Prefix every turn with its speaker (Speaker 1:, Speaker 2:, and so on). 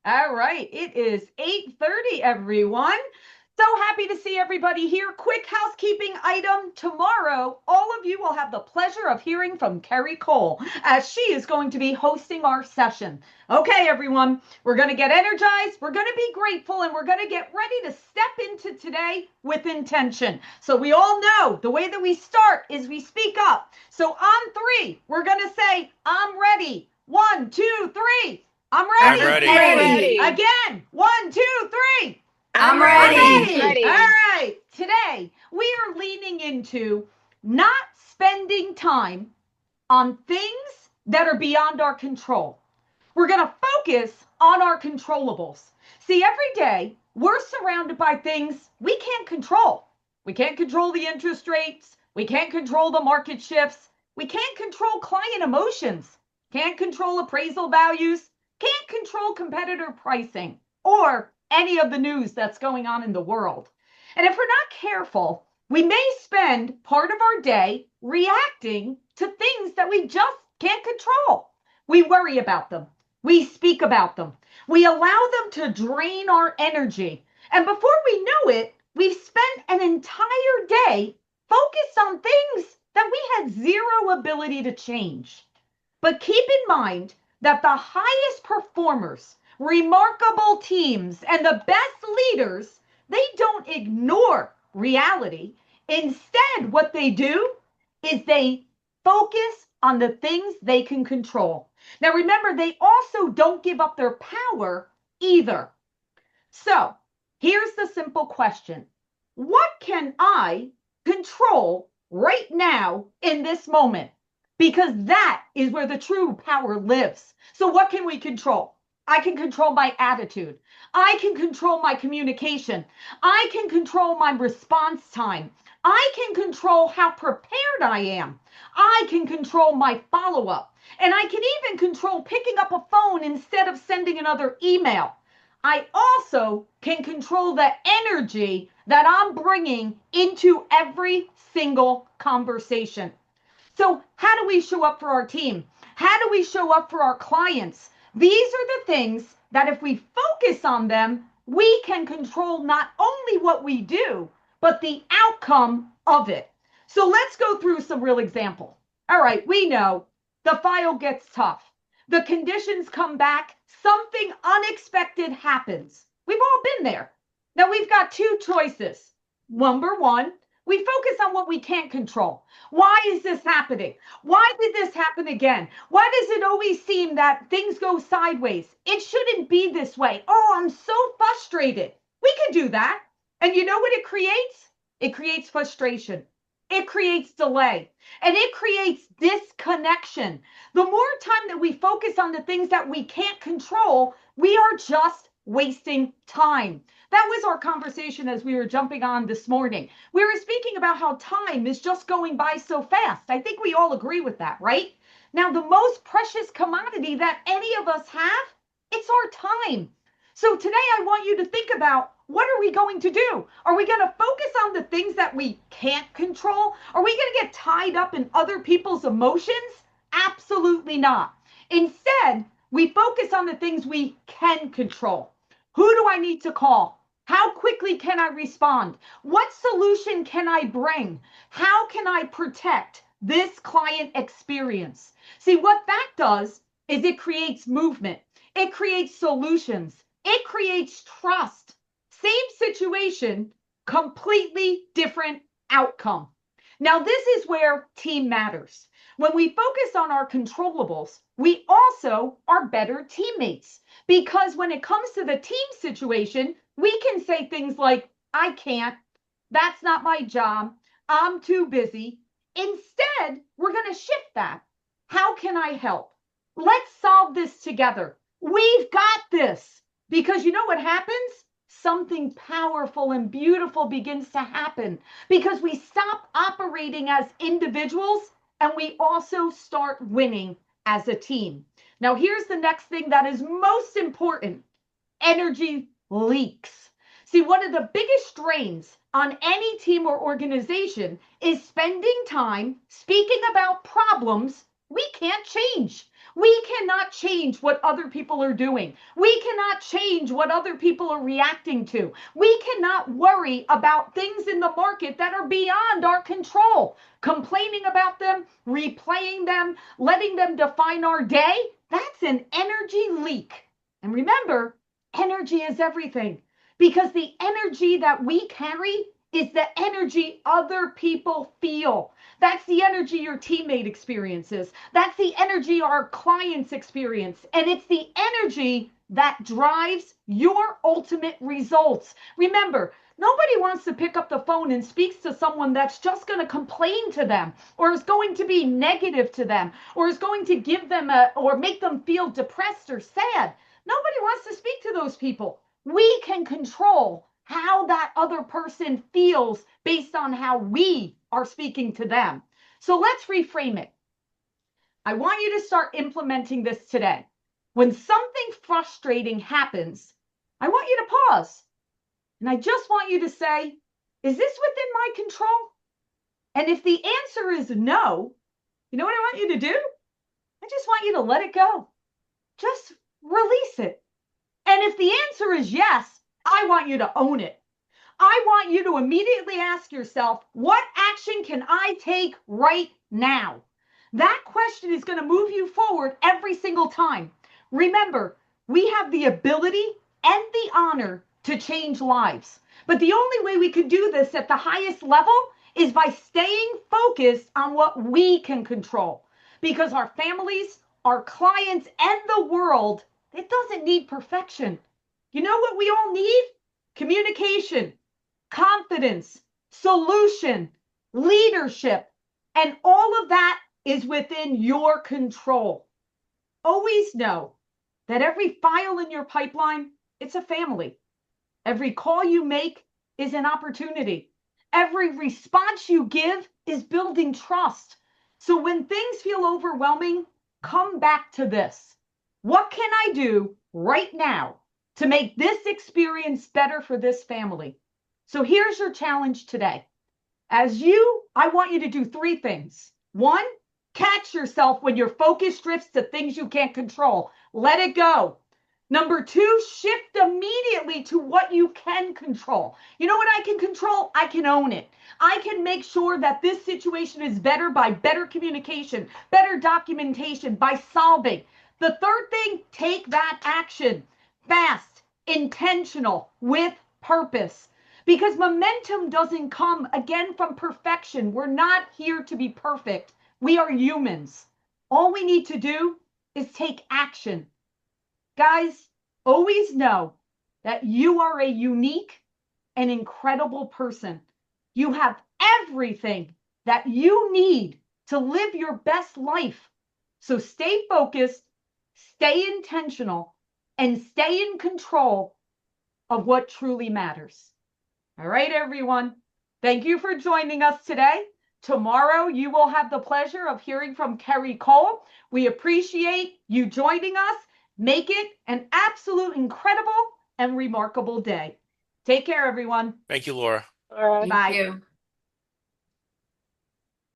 Speaker 1: All right, it is 8:30, everyone. So happy to see everybody here. Quick housekeeping item. Tomorrow, all of you will have the pleasure of hearing from Kerry Cole as she is going to be hosting our session. Okay, everyone, we're going to get energized, we're going to be grateful, and we're going to get ready to step into today with intention. So we all know the way that we start is we speak up. So on three, we're going to say, I'm ready. One, two, three. I'm
Speaker 2: I'm
Speaker 1: ready.
Speaker 2: ready.
Speaker 3: Ready.
Speaker 1: Again. One, two, three.
Speaker 3: I'm
Speaker 1: I'm
Speaker 3: ready.
Speaker 1: ready. All right. Today, we are leaning into not spending time on things that are beyond our control. We're going to focus on our controllables. See, every day, we're surrounded by things we can't control. We can't control the interest rates. We can't control the market shifts. We can't control client emotions. Can't control appraisal values. Can't control competitor pricing or any of the news that's going on in the world. And if we're not careful, we may spend part of our day reacting to things that we just can't control. We worry about them. We speak about them. We allow them to drain our energy. And before we know it, we've spent an entire day focused on things that we had zero ability to change. But keep in mind that the highest performers, remarkable teams, and the best leaders, they don't ignore reality. Instead, what they do is they focus on the things they can control. Now, remember, they also don't give up their power either. So, here's the simple question. What can I control right now in this moment? Because that is where the true power lives. So, what can we control? I can control my attitude. I can control my communication. I can control my response time. I can control how prepared I am. I can control my follow up. And I can even control picking up a phone instead of sending another email. I also can control the energy that I'm bringing into every single conversation. So, how do we show up for our team? How do we show up for our clients? These are the things that if we focus on them, we can control not only what we do, but the outcome of it. So let's go through some real examples. All right, we know the file gets tough. The conditions come back. Something unexpected happens. We've all been there. Now we've got two choices. Number one, we focus on what we can't control. Why is this happening? Why did this happen again? Why does it always seem that things go sideways? It shouldn't be this way. Oh, I'm so frustrated. We can do that. And you know what it creates? It creates frustration. It creates delay. And it creates disconnection. The more time that we focus on the things that we can't control, we are just wasting time. That was our conversation as we were jumping on this morning. We were speaking about how time is just going by so fast. I think we all agree with that, right? Now, the most precious commodity that any of us have, it's our time. So today I want you to think about, what are we going to do? Are we going to focus on the things that we can't control? Are we going to get tied up in other people's emotions? Absolutely not. Instead, we focus on the things we can control. Who do I need to call? How quickly can I respond? What solution can I bring? How can I protect this client experience? See, what that does is it creates movement. It creates solutions. It creates trust. Same situation, completely different outcome. Now, this is where team matters. When we focus on our controllables, we also are better teammates. Because when it comes to the team situation, we can say things like, I can't, that's not my job, I'm too busy. Instead, we're going to shift that. How can I help? Let's solve this together. We've got this. Because you know what happens? Something powerful and beautiful begins to happen because we stop operating as individuals and we also start winning as a team. Now, here's the next thing that is most important. Energy leaks. See, one of the biggest strains on any team or organization is spending time speaking about problems we can't change. We cannot change what other people are doing. We cannot change what other people are reacting to. We cannot worry about things in the market that are beyond our control. Complaining about them, replaying them, letting them define our day, that's an energy leak. And remember, energy is everything, because the energy that we carry is the energy other people feel. That's the energy your teammate experiences. That's the energy our clients experience. And it's the energy that drives your ultimate results. Remember, nobody wants to pick up the phone and speaks to someone that's just going to complain to them, or is going to be negative to them, or is going to give them or make them feel depressed or sad. Nobody wants to speak to those people. We can control how that other person feels based on how we are speaking to them. So let's reframe it. I want you to start implementing this today. When something frustrating happens, I want you to pause. And I just want you to say, is this within my control? And if the answer is no, you know what I want you to do? I just want you to let it go. Just release it. And if the answer is yes, I want you to own it. I want you to immediately ask yourself, what action can I take right now? That question is going to move you forward every single time. Remember, we have the ability and the honor to change lives. But the only way we could do this at the highest level is by staying focused on what we can control. Because our families, our clients, and the world, it doesn't need perfection. You know what we all need? Communication, confidence, solution, leadership, and all of that is within your control. Always know that every file in your pipeline, it's a family. Every call you make is an opportunity. Every response you give is building trust. So when things feel overwhelming, come back to this. What can I do right now to make this experience better for this family? So here's your challenge today. I want you to do 3 things. 1, catch yourself when your focus drifts to things you can't control. Let it go. Number 2, shift immediately to what you can control. You know what I can control? I can own it. I can make sure that this situation is better by better communication, better documentation, by solving. The 3rd thing, take that action. Fast, intentional, with purpose. Because momentum doesn't come, again, from perfection. We're not here to be perfect. We are humans. All we need to do is take action. Guys, always know that you are a unique and incredible person. You have everything that you need to live your best life. So stay focused, stay intentional, and stay in control of what truly matters. All right, everyone. Thank you for joining us today. Tomorrow, you will have the pleasure of hearing from Kerry Cole. We appreciate you joining us. Make it an absolute incredible and remarkable day. Take care, everyone.
Speaker 2: Thank you, Laura.
Speaker 3: All right.
Speaker 1: Bye.
Speaker 4: Thank you.